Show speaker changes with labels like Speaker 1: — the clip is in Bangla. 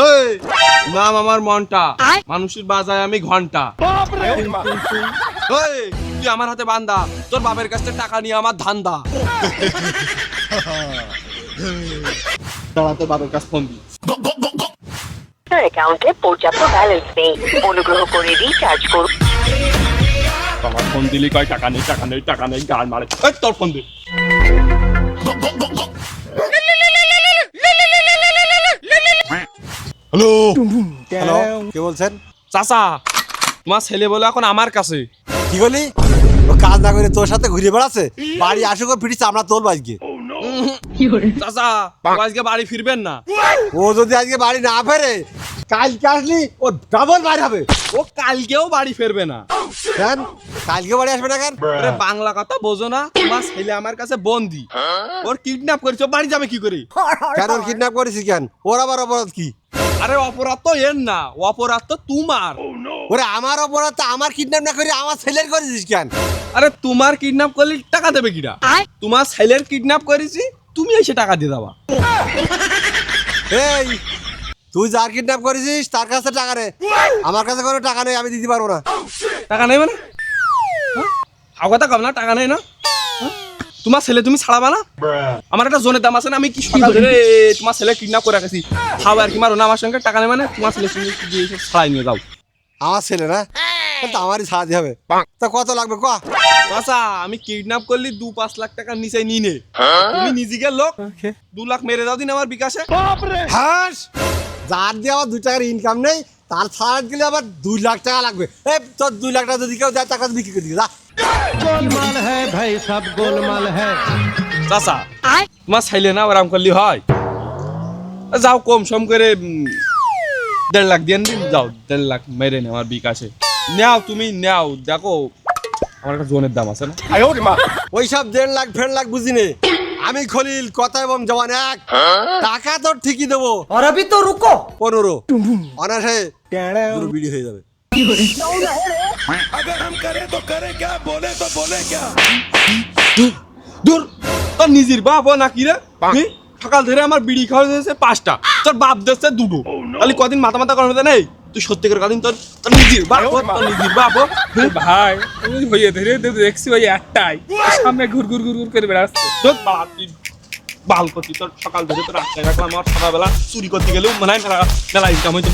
Speaker 1: এই নাম আমার মনটা, মানুষের বাজায় আমি ঘন্টা। এই তুই আমার হাতে বান্দা, তোর বাপের কাছ থেকে টাকা নিয়ে আমার ধান্দা। দাঁড়া, তোর বাপের কাছে ফোন দি।
Speaker 2: আপনার অ্যাকাউন্টে পর্যাপ্ত ব্যালেন্স নেই, অনুগ্রহ করে রিচার্জ করুন।
Speaker 1: আমার ফোন দিলি কয় টাকা নেই, টাকা নেই, টাকা নেই, গান মারে। এই তোর ফোন দে। হ্যালো
Speaker 3: হ্যালো, কে বলছেন?
Speaker 1: চাচা, তোমার ছেলে বলে এখন আমার কাছে।
Speaker 3: কি বলি? ও কাজ না করে তোর সাথে ঘুরে বেড়াচ্ছে, বাড়ি আসুক ফিরিস আমরা তোর আজকে।
Speaker 1: চাচা, ও আজকে বাড়ি ফিরবেন না।
Speaker 3: ও যদি আজকে বাড়ি না ফেরে, কালকে আসলি ও ডাবল বাইর হবে।
Speaker 1: ও কালকেও বাড়ি ফিরবে না।
Speaker 3: কেন কালকে বাড়ি আসবে না কেন?
Speaker 1: আরে বাংলা কথা বোঝো না? তোমার ছেলে আমার কাছে বন্দি, ওর কিডন্যাপ করেছো, বাড়ি যাবে কি করে?
Speaker 3: কেন ওর কিডন্যাপ করেছিস কেন? ওর আবার অপরাধ কি?
Speaker 1: আরে অপরাধ তো এর না, অপরাধ তো তোমার।
Speaker 3: ওরে আমার অপরাধ তো আমার কিডন্যাপ না করে আমার ছেলের করেছিস কেন?
Speaker 1: আরে তোমার কিডন্যাপ করলে টাকা দেবে কিরা? তোমার ছেলের কিডন্যাপ করেছি, তুমি এসে টাকা দিয়ে দেবা।
Speaker 3: এই তুই যার কিডন্যাপ করেছিস তার কাছে টাকা নে, আমার কাছে কোনো টাকা নেই, আমি দিতে পারবো না।
Speaker 1: টাকা নেই মানে? হাও কথা কম না, টাকা নেই না? তোমার ছেলে তুমি ছাড়াবা না? আমার একটা জোনের দাম আছে না, আমি কি সকাল ধরে তোমার ছেলে কিডন্যাপ করে রাখছি, খাও আর কি মারো না আমার সঙ্গে। টাকা নেই মানে তোমার ছেলে সঙ্গে ছাড়াই নিয়ে যাও।
Speaker 3: আমার ছেলে না, তো আমারই ছাড়াতে হবে। তা কত লাগবে ক?
Speaker 1: আচ্ছা, আমি কিডন্যাপ করলি 2-5 লাখ টাকার নিচে নিয়ে নে। তুমি নিজেকে লোক 2 লাখ মেরে দাও দিন আমার বিকাশে।
Speaker 3: হাস, যার দিয়ে আমার 2 টাকার ইনকাম নেই তার ছাড় গেলে আবার 2 লাখ টাকা লাগবে। এই তোর 2 লাখ টাকা যদি কেউ দেয় টাকা বিক্রি করে দিকে যা।
Speaker 4: गोलमाल है भाई, सब गोलमाल है।
Speaker 1: চাচা, তোমার ছেলে না আরাম করলি হয়? যাও কম সম করে 1.5 লাখ দিয়ে দিন, যাও 1.5 লাখ মেরে নে আমার বিকাশে। নাও তুমি নাও, দেখো আমার একটা জোনের দাম আছে না।
Speaker 3: ওইসব 1.5 লাখ 1.5 লাখ বুঝি নে। আমি খলিল, কথা এবং জবান এক। টাকা তো ঠিকই দেবো।
Speaker 4: और अभी तो रुको।
Speaker 3: 15 অনাসে পুরো বিড়ি হয়ে যাবে।
Speaker 1: দূর, তোর নিজের বাপ নাকি রে? সকাল ধরে আমার বিড়ি খাওয়া দিয়েছে 5টা, তোর বাপ দিচ্ছে 2টো। তাহলে কদিন মাথা মাথা করার মতো নেই? তুই সত্যি করে কদিন তোর তোর নিজের বাপ, তোর নিজের বাপ।
Speaker 5: ভাই আমি হইয়ে ধরে দেখছি ওই একটাই সামনে ঘুর ঘুর ঘুর ঘুর করে বেড়াচ্ছে।
Speaker 1: তোর বাপ তুই বাল করতি, তোর সকাল ধরে তোর 8 টাকা রাখলাম, আমার সকালবেলা চুরি করতে গেলেও মানে মেলা ইনকাম হইতো।